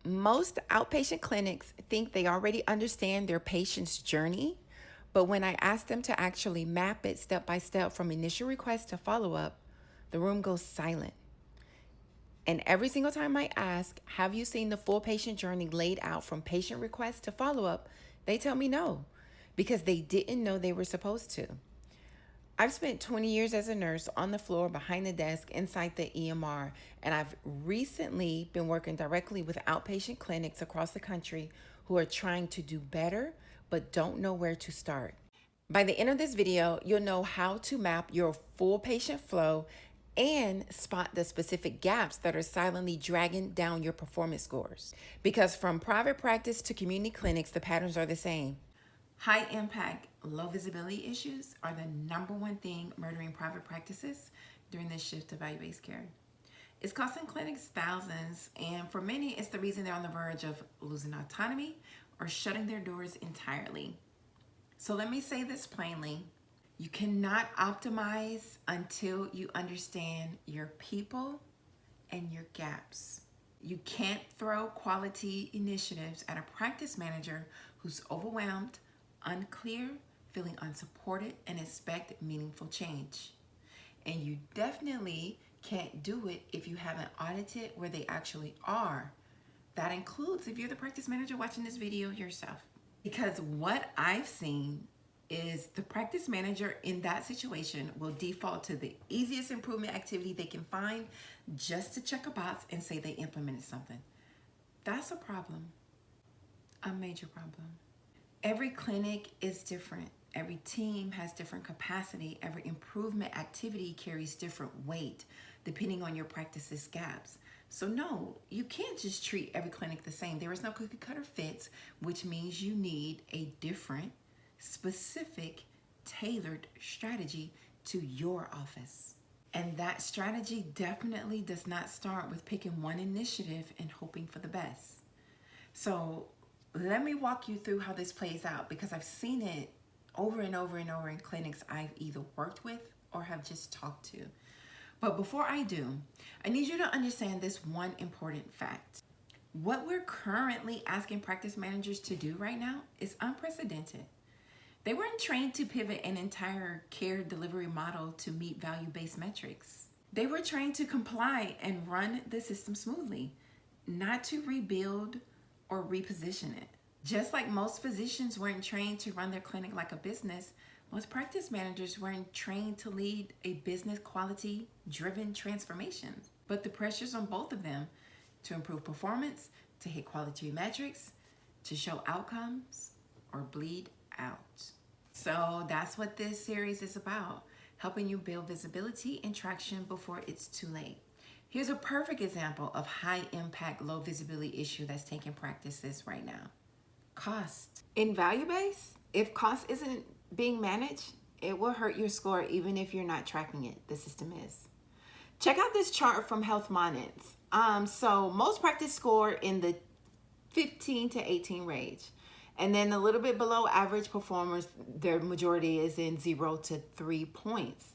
Most outpatient clinics think they already understand their patient's journey, but when I ask them to actually map it step by step from initial request to follow up, the room goes silent. And every single time I ask, have you seen the full patient journey laid out from patient request to follow up? They tell me no, because they didn't know they were supposed to. I've spent 20 years as a nurse on the floor behind the desk inside the EMR, and I've recently been working directly with outpatient clinics across the country who are trying to do better but don't know where to start. By the end of this video, you'll know how to map your full patient flow and spot the specific gaps that are silently dragging down your performance scores. Because from private practice to community clinics, the patterns are the same. High impact, low visibility issues are the number one thing murdering private practices during this shift to value-based care. It's costing clinics thousands, and for many, it's the reason they're on the verge of losing autonomy or shutting their doors entirely. So let me say this plainly. You cannot optimize until you understand your people and your gaps. You can't throw quality initiatives at a practice manager who's overwhelmed, unclear, feeling unsupported, and expect meaningful change. And you definitely can't do it if you haven't audited where they actually are. That includes if you're the practice manager watching this video yourself. Because what I've seen is the practice manager in that situation will default to the easiest improvement activity they can find just to check a box and say they implemented something. That's a problem, a major problem. Every clinic is different. Every team has different capacity. Every improvement activity carries different weight depending on your practice's gaps. So no, you can't just treat every clinic the same. There is no cookie cutter fits, which means you need a different, specific, tailored strategy to your office. And that strategy definitely does not start with picking one initiative and hoping for the best. So let me walk you through how this plays out, because I've seen it over and over and over in clinics I've either worked with or have just talked to. But before I do, I need you to understand this one important fact. What we're currently asking practice managers to do right now is unprecedented. They weren't trained to pivot an entire care delivery model to meet value-based metrics. They were trained to comply and run the system smoothly, not to rebuild or reposition it. Just like most physicians weren't trained to run their clinic like a business, most practice managers weren't trained to lead a business quality driven transformation. But the pressures on both of them to improve performance, to hit quality metrics, to show outcomes, or bleed out. So that's what this series is about, helping you build visibility and traction before it's too late. Here's a perfect example of high impact, low visibility issue that's taking practices right now. Cost. In value-based, if cost isn't being managed, it will hurt your score even if you're not tracking it. The system is. Check out this chart from Health Monits. So most practice score in the 15 to 18 range. And then a little bit below average performers, their majority is in 0 to 3 points.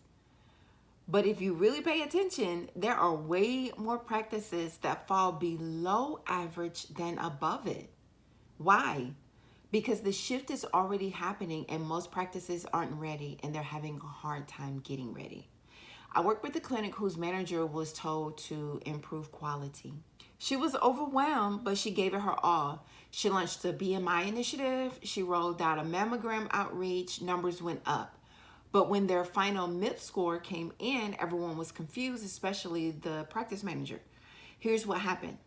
But if you really pay attention, there are way more practices that fall below average than above it. Why? Because the shift is already happening and most practices aren't ready and they're having a hard time getting ready. I worked with a clinic whose manager was told to improve quality. She was overwhelmed, but she gave it her all. She launched a BMI initiative. She rolled out a mammogram outreach. Numbers went up. But when their final MIP score came in, everyone was confused, especially the practice manager. Here's what happened.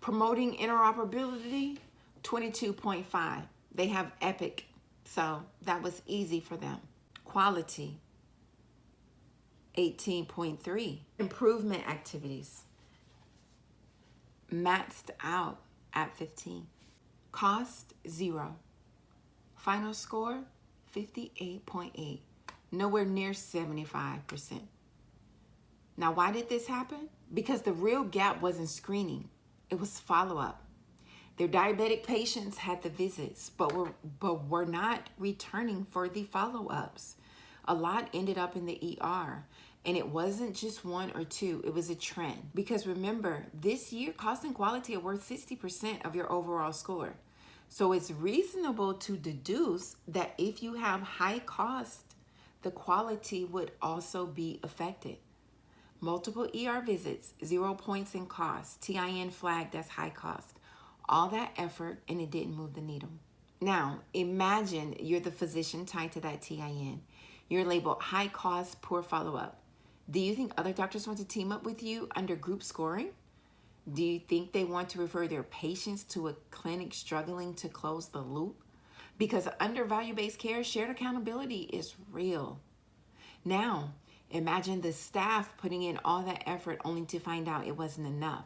Promoting interoperability, 22.5. They have Epic, so that was easy for them. Quality, 18.3. Improvement activities, maxed out at 15. Cost, 0. Final score, 58.8. Nowhere near 75%. Now, why did this happen? Because the real gap wasn't screening, it was follow-up. Their diabetic patients had the visits, but were not returning for the follow-ups. A lot ended up in the ER, And it wasn't just one or two, it was a trend. Because remember, this year, cost and quality are worth 60% of your overall score. So it's reasonable to deduce that if you have high cost, the quality would also be affected. Multiple ER visits, 0 points in cost, TIN flagged as high cost. All that effort and it didn't move the needle. Now, imagine you're the physician tied to that TIN. You're labeled high cost, poor follow-up. Do you think other doctors want to team up with you under group scoring? Do you think they want to refer their patients to a clinic struggling to close the loop? Because under value-based care, shared accountability is real. Now, imagine the staff putting in all that effort only to find out it wasn't enough.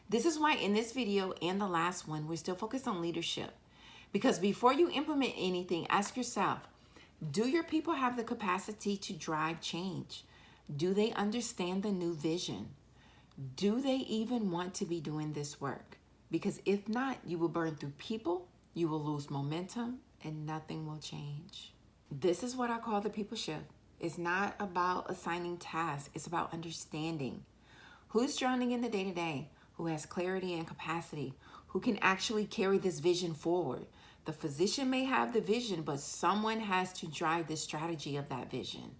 This is why in this video and the last one, we're still focused on leadership. Because before you implement anything, ask yourself, do your people have the capacity to drive change? Do they understand the new vision? Do they even want to be doing this work? Because if not, you will burn through people, you will lose momentum, and nothing will change. This is what I call the people shift. It's not about assigning tasks, it's about understanding. Who's drowning in the day-to-day? Who has clarity and capacity? Who can actually carry this vision forward? The physician may have the vision, but someone has to drive the strategy of that vision.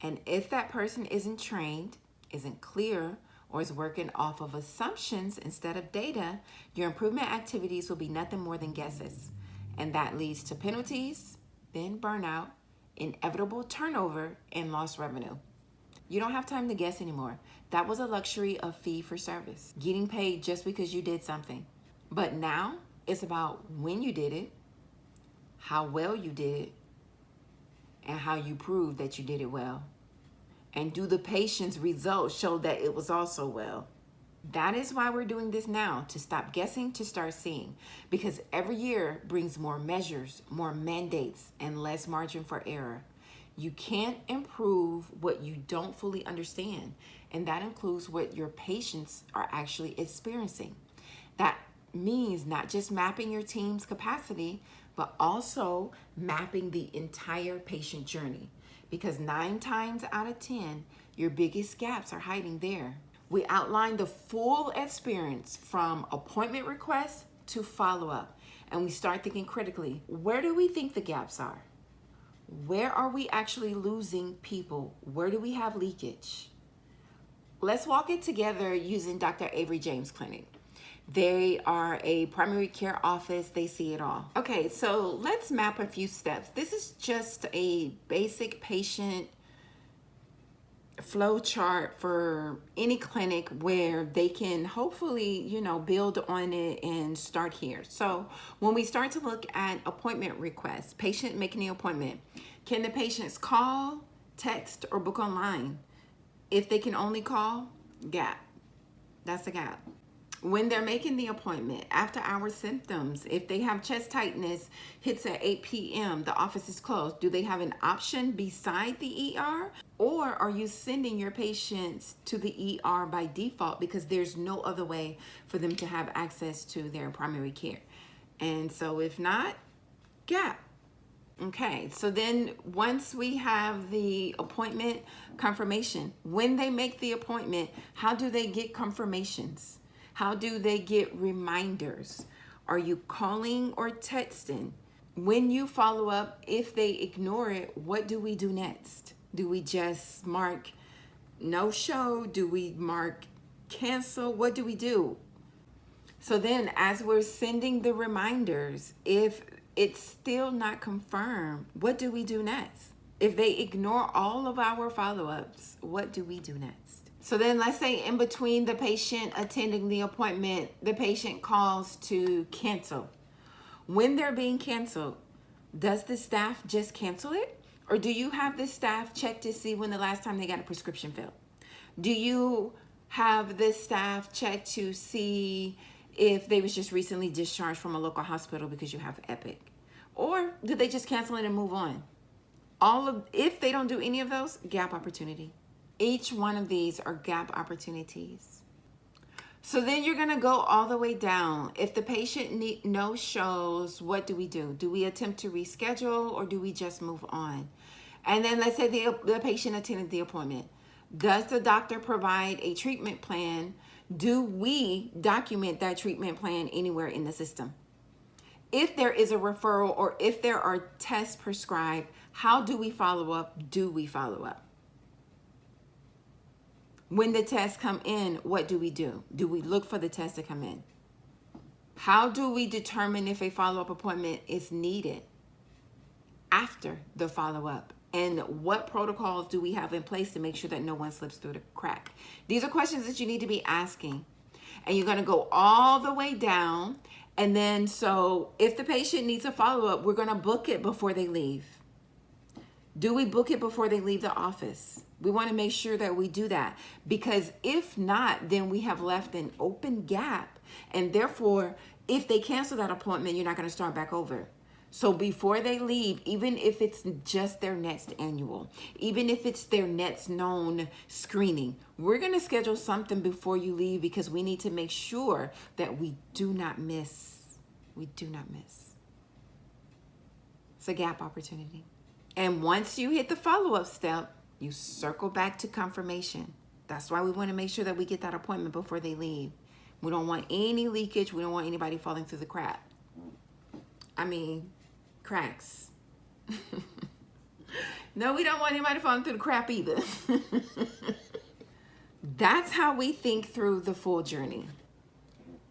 And if that person isn't trained, isn't clear, or is working off of assumptions instead of data, your improvement activities will be nothing more than guesses. And that leads to penalties, then burnout, inevitable turnover, and lost revenue. You don't have time to guess anymore. That was a luxury of fee for service, getting paid just because you did something. But now it's about when you did it, how well you did it, and how you proved that you did it well. And do the patient's results show that it was also well? That is why we're doing this now, to stop guessing, to start seeing. Because every year brings more measures, more mandates, and less margin for error. You can't improve what you don't fully understand. And that includes what your patients are actually experiencing. That means not just mapping your team's capacity, but also mapping the entire patient journey. Because 9 times out of 10, your biggest gaps are hiding there. We outline the full experience from appointment request to follow-up. And we start thinking critically, where do we think the gaps are? Where are we actually losing people? Where do we have leakage? Let's walk it together using Dr. Avery James Clinic. They are a primary care office. They see it all. Okay, so let's map a few steps. This is just a basic patient flow chart for any clinic where they can hopefully, build on it and start here. So when we start to look at appointment requests, patient making the appointment, can the patients call, text, or book online? If they can only call, gap. That's a gap. When they're making the appointment, after hour symptoms, if they have chest tightness, hits at 8 p.m., the office is closed. Do they have an option beside the ER? Or are you sending your patients to the ER by default because there's no other way for them to have access to their primary care? And so if not, gap. Okay, so then once we have the appointment confirmation, when they make the appointment, how do they get confirmations? How do they get reminders? Are you calling or texting? When you follow up, if they ignore it, what do we do next? Do we just mark no show? Do we mark cancel? What do we do? So then as we're sending the reminders, if it's still not confirmed, what do we do next? If they ignore all of our follow-ups, what do we do next? So then let's say in between the patient attending the appointment, the patient calls to cancel. When they're being canceled, does the staff just cancel it? Or do you have the staff check to see when the last time they got a prescription filled? Do you have the staff check to see if they was just recently discharged from a local hospital because you have Epic? Or do they just cancel it and move on? If they don't do any of those, gap opportunity. Each one of these are gap opportunities. So then you're gonna go all the way down. If the patient no shows, what do we do? Do we attempt to reschedule or do we just move on? And then let's say the patient attended the appointment, Does the doctor provide a treatment plan? Do we document that treatment plan anywhere in the system? If there is a referral or if there are tests prescribed, how do we follow up? Do we follow up? When the tests come in, what do we do? Do we look for the tests to come in? How do we determine if a follow-up appointment is needed after the follow-up? And what protocols do we have in place to make sure that no one slips through the crack? These are questions that you need to be asking. And you're going to go all the way down. And then, so if the patient needs a follow-up, we're going to book it before they leave. Do we book it before they leave the office? We want to make sure that we do that, because if not, then we have left an open gap. And therefore, if they cancel that appointment, you're not going to start back over. So before they leave, even if it's just their next annual, even if it's their next known screening, we're going to schedule something before you leave, because we need to make sure that we do not miss. We do not miss. It's a gap opportunity. And once you hit the follow-up step, you circle back to confirmation. That's why we want to make sure that we get that appointment before they leave. We don't want any leakage. We don't want anybody falling through the crack. Cracks. No, we don't want anybody falling through the crap either. That's how we think through the full journey.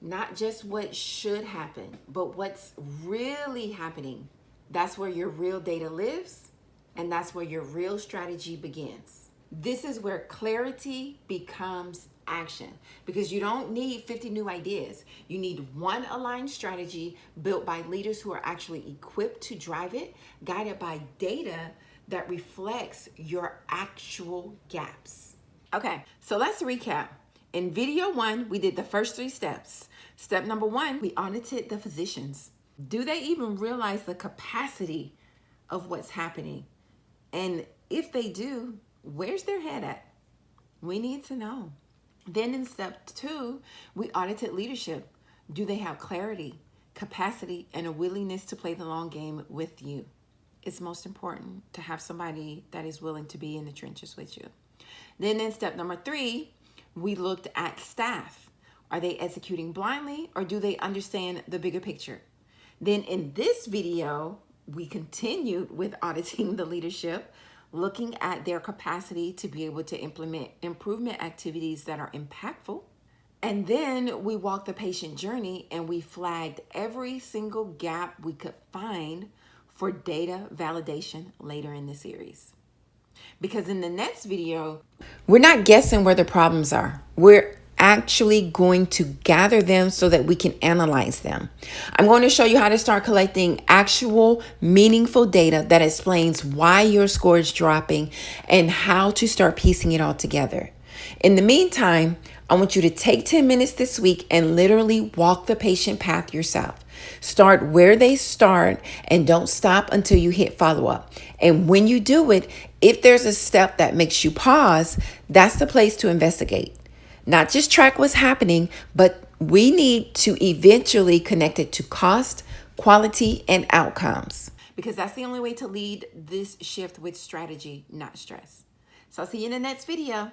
Not just what should happen, but what's really happening. That's where your real data lives, and that's where your real strategy begins. This is where clarity becomes action, because you don't need 50 new ideas. You need one aligned strategy built by leaders who are actually equipped to drive it, guided by data that reflects your actual gaps. Okay, so let's recap. In video 1, we did the first 3 steps. Step number 1, we audited the physicians. Do they even realize the capacity of what's happening? And if they do, where's their head at? We need to know. Then in step 2, we audited leadership. Do they have clarity, capacity, and a willingness to play the long game with you? It's most important to have somebody that is willing to be in the trenches with you. Then in step number 3, we looked at staff. Are they executing blindly, or do they understand the bigger picture? Then in this video, we continued with auditing the leadership, looking at their capacity to be able to implement improvement activities that are impactful. And then we walked the patient journey, and we flagged every single gap we could find for data validation later in the series. Because in the next video, we're not guessing where the problems are. We're actually going to gather them so that we can analyze them. I'm going to show you how to start collecting actual meaningful data that explains why your score is dropping and how to start piecing it all together. In the meantime, I want you to take 10 minutes this week and literally walk the patient path yourself. Start where they start and don't stop until you hit follow-up. And when you do it, if there's a step that makes you pause, that's the place to investigate. Not just track what's happening, but we need to eventually connect it to cost, quality, and outcomes. Because that's the only way to lead this shift with strategy, not stress. So I'll see you in the next video.